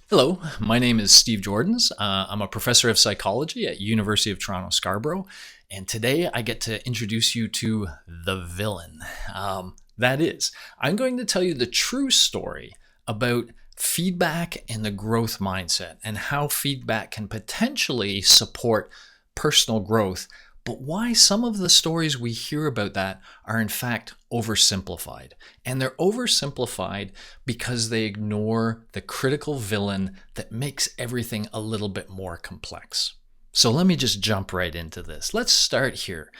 Hello, my name is Steve Jordans. I'm a professor of psychology at University of Toronto Scarborough, and today I get to introduce you to the villain. That is, I'm going to tell you the true story about feedback and the growth mindset and how feedback can potentially support personal growth, but why some of the stories we hear about that are in fact oversimplified. And they're oversimplified because they ignore the critical villain that makes everything a little bit more complex. So let me just jump right into this. Let's start here.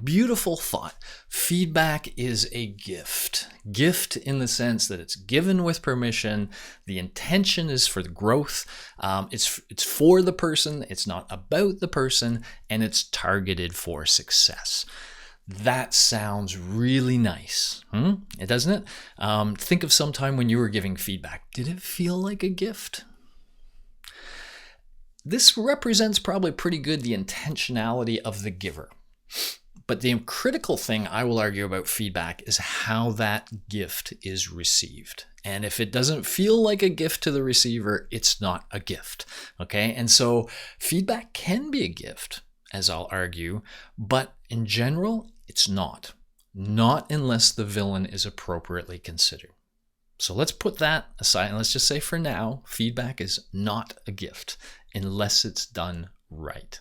Beautiful thought. Feedback is a gift. Gift in the sense that it's given with permission. The intention is for the growth. It's for the person. It's not about the person, and it's targeted for success. That sounds really nice, It doesn't it? Think of some time when you were giving feedback. Did it feel like a gift? This represents probably pretty good the intentionality of the giver. But the critical thing I will argue about feedback is how that gift is received. And if it doesn't feel like a gift to the receiver, it's not a gift. Okay? And so feedback can be a gift, as I'll argue, but in general, it's not. Not unless the villain is appropriately considered. So let's put that aside and let's just say for now, feedback is not a gift unless it's done right.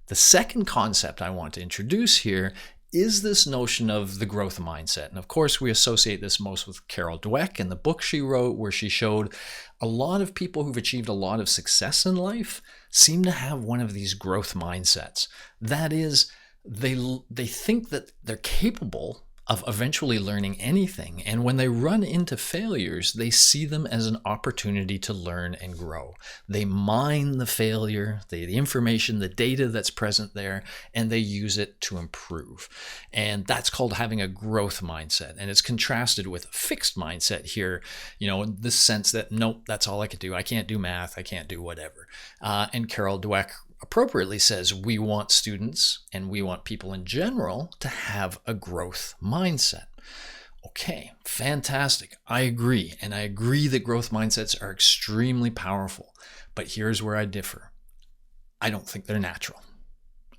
The second concept I want to introduce here is this notion of the growth mindset. And of course, we associate this most with Carol Dweck and the book she wrote, where she showed a lot of people who've achieved a lot of success in life seem to have one of these growth mindsets. That is, they think that they're capable of eventually learning anything. And when they run into failures, they see them as an opportunity to learn and grow. They mine the failure, the information, the data that's present there, and they use it to improve. And that's called having a growth mindset. And it's contrasted with a fixed mindset here, in the sense that, nope, that's all I can do. I can't do math. I can't do whatever. And Carol Dweck appropriately says we want students and we want people in general to have a growth mindset. Okay, fantastic. I agree. And I agree that growth mindsets are extremely powerful. But here's where I differ. I don't think they're natural.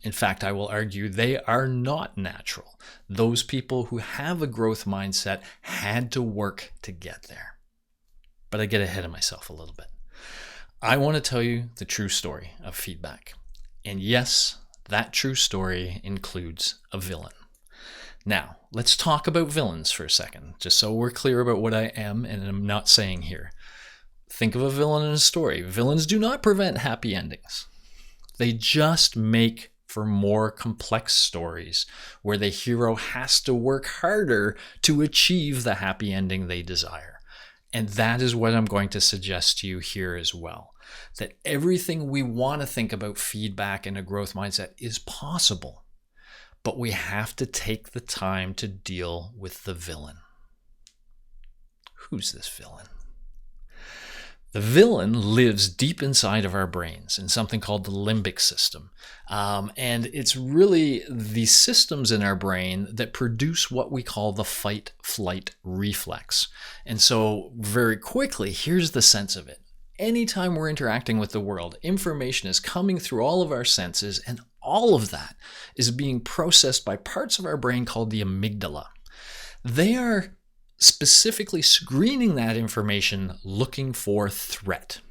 In fact, I will argue they are not natural. Those people who have a growth mindset had to work to get there. But I get ahead of myself a little bit. I want to tell you the true story of feedback. And yes, that true story includes a villain. Now, let's talk about villains for a second, just so we're clear about what I am and am not saying here. Think of a villain in a story. Villains do not prevent happy endings. They just make for more complex stories where the hero has to work harder to achieve the happy ending they desire. And that is what I'm going to suggest to you here as well. That everything we want to think about feedback and a growth mindset is possible. But we have to take the time to deal with the villain. Who's this villain? The villain lives deep inside of our brains in something called the limbic system. And it's really the systems in our brain that produce what we call the fight-flight reflex. And so very quickly, here's the sense of it. Anytime we're interacting with the world, information is coming through all of our senses, and all of that is being processed by parts of our brain called the amygdala. They are specifically screening that information looking for threat.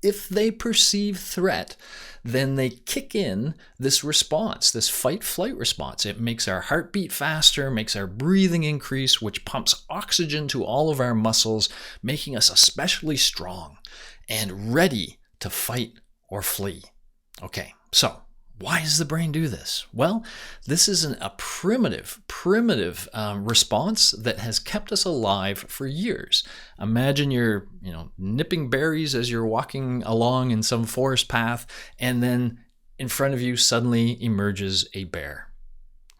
If they perceive threat, then they kick in this response, this fight-flight response. It makes our heart beat faster, makes our breathing increase, which pumps oxygen to all of our muscles, making us especially strong and ready to fight or flee. Okay, so why does the brain do this? Well, this is a primitive response that has kept us alive for years. Imagine you're, nipping berries as you're walking along in some forest path, and then in front of you suddenly emerges a bear.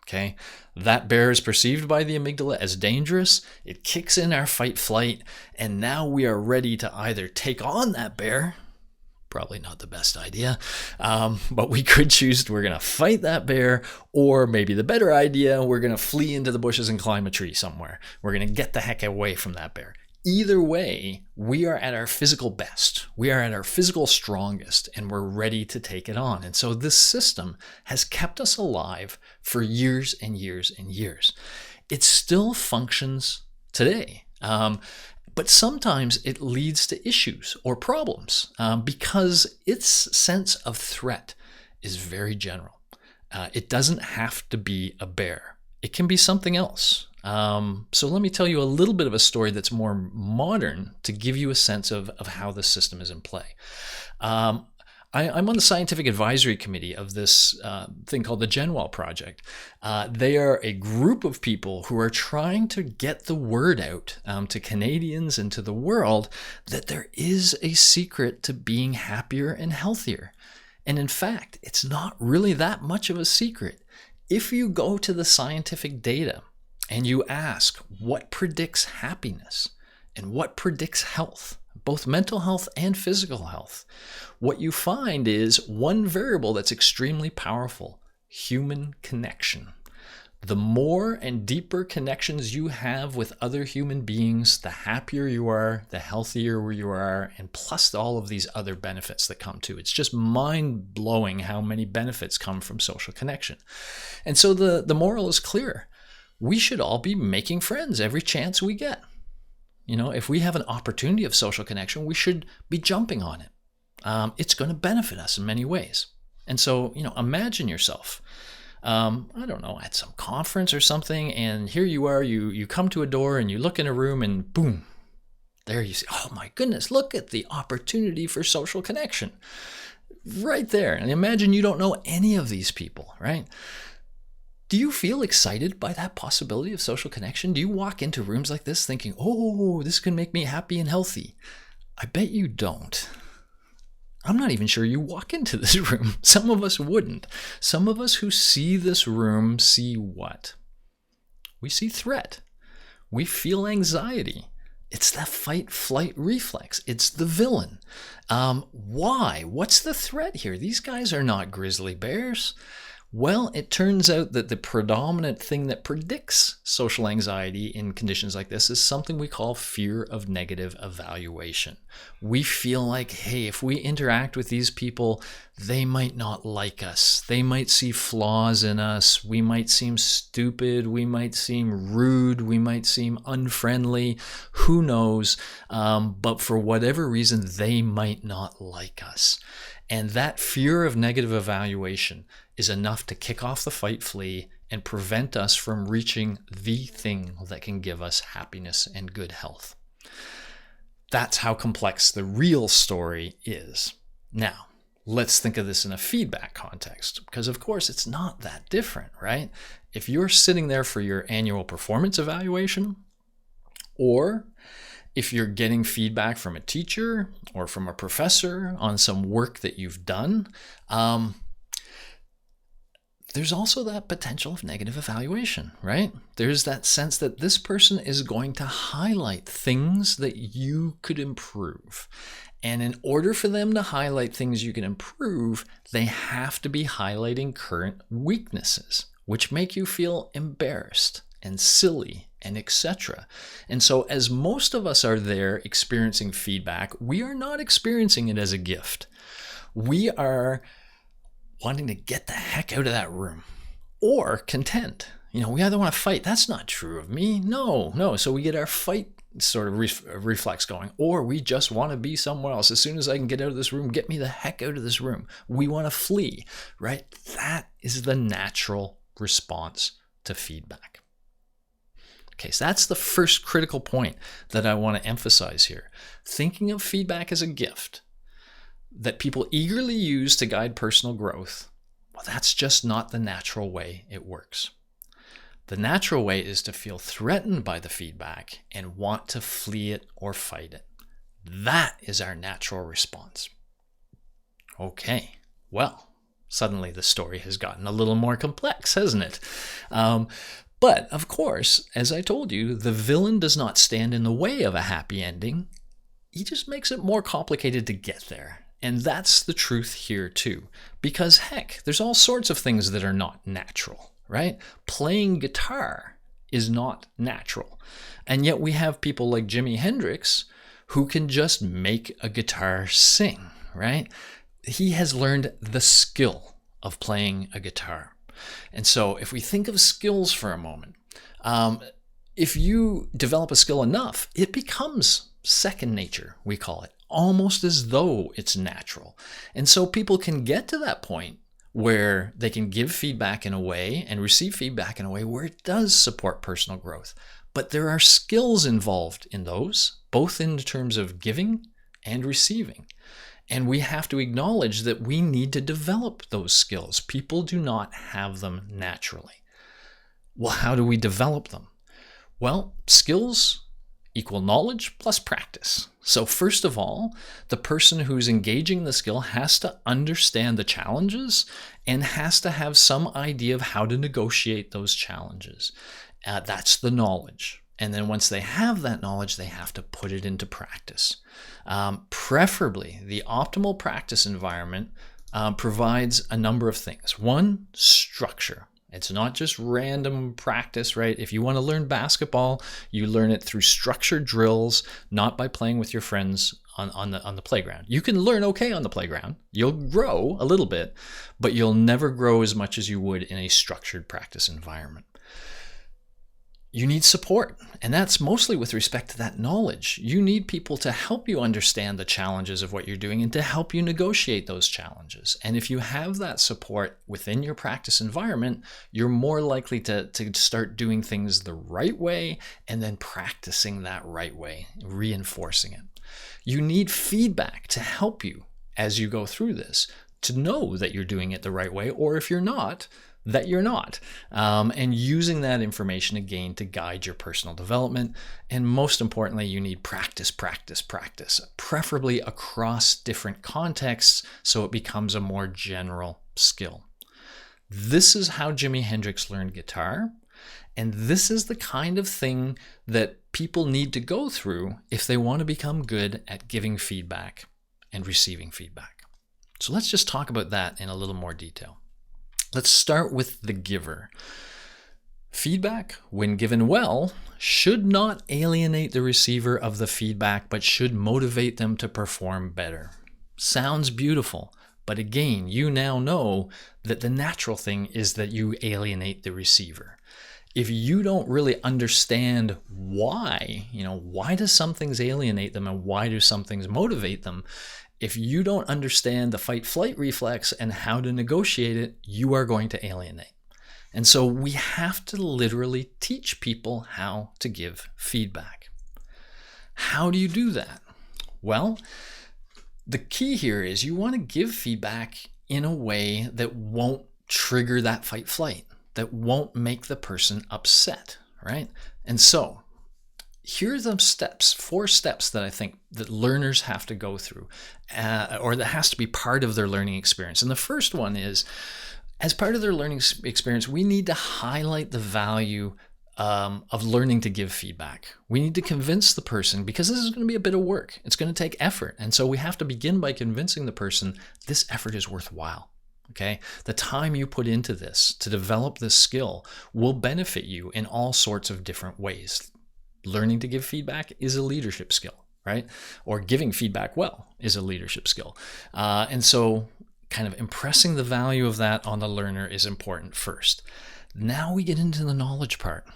Okay, that bear is perceived by the amygdala as dangerous. It kicks in our fight flight, and now we are ready to either take on that bear. Probably not the best idea, but we could choose we're going to fight that bear, or maybe the better idea, we're going to flee into the bushes and climb a tree somewhere. We're going to get the heck away from that bear. Either way, we are at our physical best. We are at our physical strongest, and we're ready to take it on. And so this system has kept us alive for years and years and years. It still functions today. But sometimes it leads to issues or problems because its sense of threat is very general. It doesn't have to be a bear. It can be something else. So let me tell you a little bit of a story that's more modern to give you a sense of how the system is in play. I'm on the scientific advisory committee of this thing called the Genwell Project. They are a group of people who are trying to get the word out to Canadians and to the world that there is a secret to being happier and healthier. And in fact, it's not really that much of a secret. If you go to the scientific data and you ask what predicts happiness and what predicts health, both mental health and physical health, what you find is one variable that's extremely powerful: human connection. The more and deeper connections you have with other human beings, the happier you are, the healthier you are, and plus all of these other benefits that come too. It's just mind-blowing how many benefits come from social connection. And so the moral is clear. We should all be making friends every chance we get. If we have an opportunity of social connection, we should be jumping on it. It's going to benefit us in many ways. And so, imagine yourself, at some conference or something, and here you are, you come to a door and you look in a room and boom, there you see, oh my goodness, look at the opportunity for social connection right there. And imagine you don't know any of these people, right? Do you feel excited by that possibility of social connection? Do you walk into rooms like this thinking, oh, this can make me happy and healthy? I bet you don't. I'm not even sure you walk into this room. Some of us wouldn't. Some of us who see this room see what? We see threat. We feel anxiety. It's that fight-flight reflex. It's the villain. Why? What's the threat here? These guys are not grizzly bears. Well, it turns out that the predominant thing that predicts social anxiety in conditions like this is something we call fear of negative evaluation. We feel like, hey, if we interact with these people, they might not like us. They might see flaws in us. We might seem stupid. We might seem rude. We might seem unfriendly. Who knows? But for whatever reason, they might not like us. And that fear of negative evaluation is enough to kick off the fight flee and prevent us from reaching the thing that can give us happiness and good health. That's how complex the real story is. Now, let's think of this in a feedback context, because of course it's not that different, right? If you're sitting there for your annual performance evaluation, or if you're getting feedback from a teacher or from a professor on some work that you've done, there's also that potential of negative evaluation, right? There's that sense that this person is going to highlight things that you could improve. And in order for them to highlight things you can improve, they have to be highlighting current weaknesses, which make you feel embarrassed and silly and etc. And so as most of us are there experiencing feedback, we are not experiencing it as a gift. We are wanting to get the heck out of that room, or content. We either want to fight. That's not true of me. No. So we get our fight sort of reflex going, or we just want to be somewhere else. As soon as I can get out of this room, get me the heck out of this room. We want to flee, right? That is the natural response to feedback. Okay, so that's the first critical point that I want to emphasize here. Thinking of feedback as a gift that people eagerly use to guide personal growth, well, that's just not the natural way it works. The natural way is to feel threatened by the feedback and want to flee it or fight it. That is our natural response. Okay, well, suddenly the story has gotten a little more complex, hasn't it? But, of course, as I told you, the villain does not stand in the way of a happy ending. He just makes it more complicated to get there. And that's the truth here too. Because heck, there's all sorts of things that are not natural, right? Playing guitar is not natural. And yet we have people like Jimi Hendrix who can just make a guitar sing, right? He has learned the skill of playing a guitar. And so if we think of skills for a moment, if you develop a skill enough, it becomes second nature, we call it, almost as though it's natural. And so people can get to that point where they can give feedback in a way and receive feedback in a way where it does support personal growth. But there are skills involved in those, both in terms of giving and receiving. And we have to acknowledge that we need to develop those skills. People do not have them naturally. Well, how do we develop them? Well, skills equal knowledge plus practice. So first of all, the person who's engaging the skill has to understand the challenges and has to have some idea of how to negotiate those challenges. That's the knowledge. And then once they have that knowledge, they have to put it into practice. Preferably, the optimal practice environment provides a number of things. One, structure. It's not just random practice, right? If you want to learn basketball, you learn it through structured drills, not by playing with your friends on the playground. You can learn okay on the playground. You'll grow a little bit, but you'll never grow as much as you would in a structured practice environment. You need support, and that's mostly with respect to that knowledge. You need people to help you understand the challenges of what you're doing and to help you negotiate those challenges. And if you have that support within your practice environment, you're more likely to start doing things the right way and then practicing that right way, reinforcing it. You need feedback to help you as you go through this, to know that you're doing it the right way, or if you're not, that you're not, and using that information again to guide your personal development. And most importantly, you need practice, preferably across different contexts so it becomes a more general skill. This is how Jimi Hendrix learned guitar, and this is the kind of thing that people need to go through if they want to become good at giving feedback and receiving feedback. So let's just talk about that in a little more detail. Let's start with the giver. Feedback, when given well, should not alienate the receiver of the feedback, but should motivate them to perform better. Sounds beautiful, but again, you now know that the natural thing is that you alienate the receiver. If you don't really understand why do some things alienate them and why do some things motivate them, if you don't understand the fight-flight reflex and how to negotiate it, you are going to alienate. And so we have to literally teach people how to give feedback. How do you do that? Well, the key here is you want to give feedback in a way that won't trigger that fight-flight, that won't make the person upset, right? And so here are the steps, 4 steps that I think that learners have to go through, or that has to be part of their learning experience. And the first one is, as part of their learning experience, we need to highlight the value of learning to give feedback. We need to convince the person, because this is going to be a bit of work. It's going to take effort. And so we have to begin by convincing the person this effort is worthwhile. Okay, the time you put into this to develop this skill will benefit you in all sorts of different ways. Learning to give feedback is a leadership skill, right? Or giving feedback well is a leadership skill. And so kind of impressing the value of that on the learner is important first. Now we get into the knowledge part.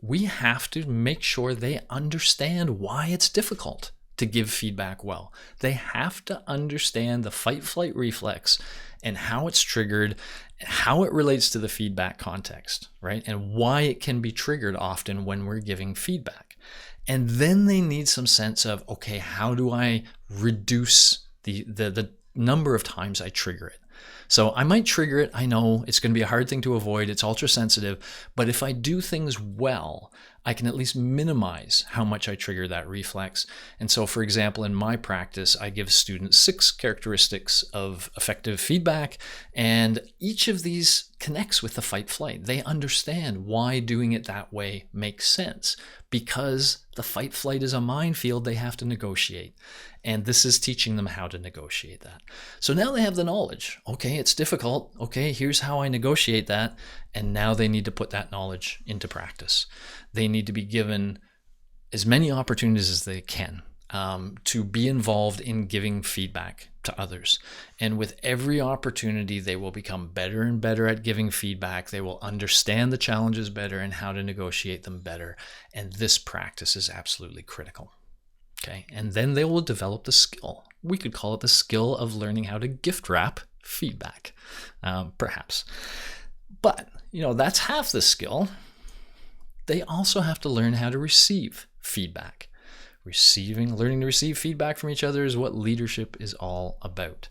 We have to make sure they understand why it's difficult to give feedback well. They have to understand the fight-flight reflex and how it's triggered, how it relates to the feedback context, right? And why it can be triggered often when we're giving feedback. And then they need some sense of, okay, how do I reduce the number of times I trigger it? So I might trigger it. I know it's going to be a hard thing to avoid. It's ultra sensitive. But if I do things well, I can at least minimize how much I trigger that reflex. And so, for example, in my practice, I give students 6 characteristics of effective feedback, and each of these connects with the fight flight. They understand why doing it that way makes sense, because the fight flight is a minefield they have to negotiate. And this is teaching them how to negotiate that. So now they have the knowledge. Okay, it's difficult. Okay, here's how I negotiate that. And now they need to put that knowledge into practice. They need to be given as many opportunities as they can to be involved in giving feedback to others. And with every opportunity, they will become better and better at giving feedback. They will understand the challenges better and how to negotiate them better. And this practice is absolutely critical. Okay, and then they will develop the skill. We could call it the skill of learning how to gift wrap feedback, perhaps. But, that's half the skill. They also have to learn how to receive feedback. Learning to receive feedback from each other is what leadership is all about.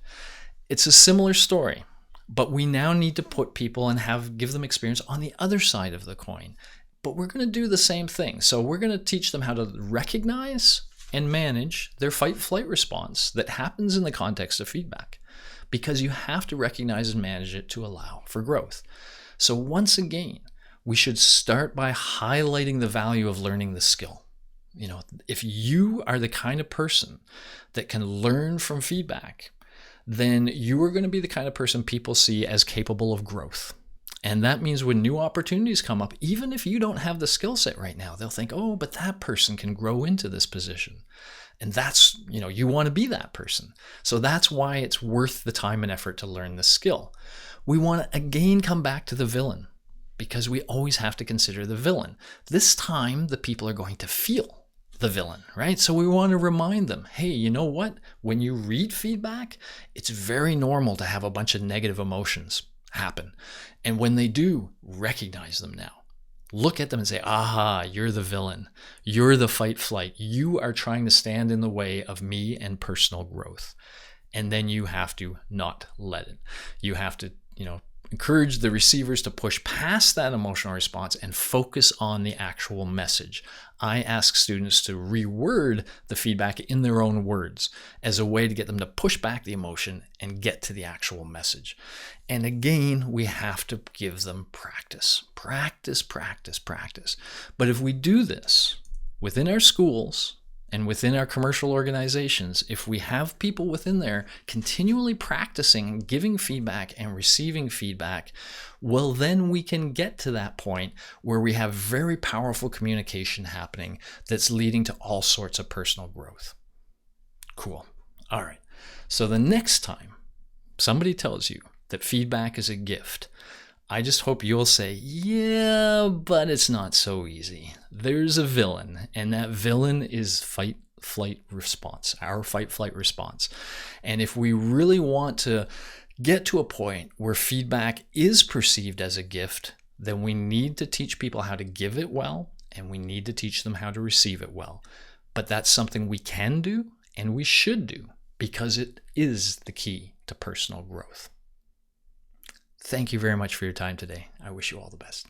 It's a similar story, but we now need to put people and give them experience on the other side of the coin. But we're going to do the same thing. So we're going to teach them how to recognize and manage their fight-flight response that happens in the context of feedback, because you have to recognize and manage it to allow for growth. So once again, we should start by highlighting the value of learning the skill. If you are the kind of person that can learn from feedback, then you are going to be the kind of person people see as capable of growth. And that means when new opportunities come up, even if you don't have the skill set right now, they'll think, oh, but that person can grow into this position. And that's, you want to be that person. So that's why it's worth the time and effort to learn the skill. We want to again come back to the villain, because we always have to consider the villain. This time, the people are going to feel the villain, right? So we want to remind them, hey, you know what? When you read feedback, it's very normal to have a bunch of negative emotions happen. And when they do, recognize them now. Look at them and say, aha, you're the villain. You're the fight flight. You are trying to stand in the way of me and personal growth. And then you have to not let it. You have to, encourage the receivers to push past that emotional response and focus on the actual message. I ask students to reword the feedback in their own words as a way to get them to push back the emotion and get to the actual message. And again, we have to give them practice. Practice. But if we do this within our schools and within our commercial organizations, if we have people within there continually practicing giving feedback and receiving feedback, well, then we can get to that point where we have very powerful communication happening that's leading to all sorts of personal growth. Cool. All right. So the next time somebody tells you that feedback is a gift, I just hope you'll say, yeah, but it's not so easy. There's a villain, and that villain is fight-flight response, our fight-flight response. And if we really want to get to a point where feedback is perceived as a gift, then we need to teach people how to give it well, and we need to teach them how to receive it well. But that's something we can do, and we should do, because it is the key to personal growth. Thank you very much for your time today. I wish you all the best.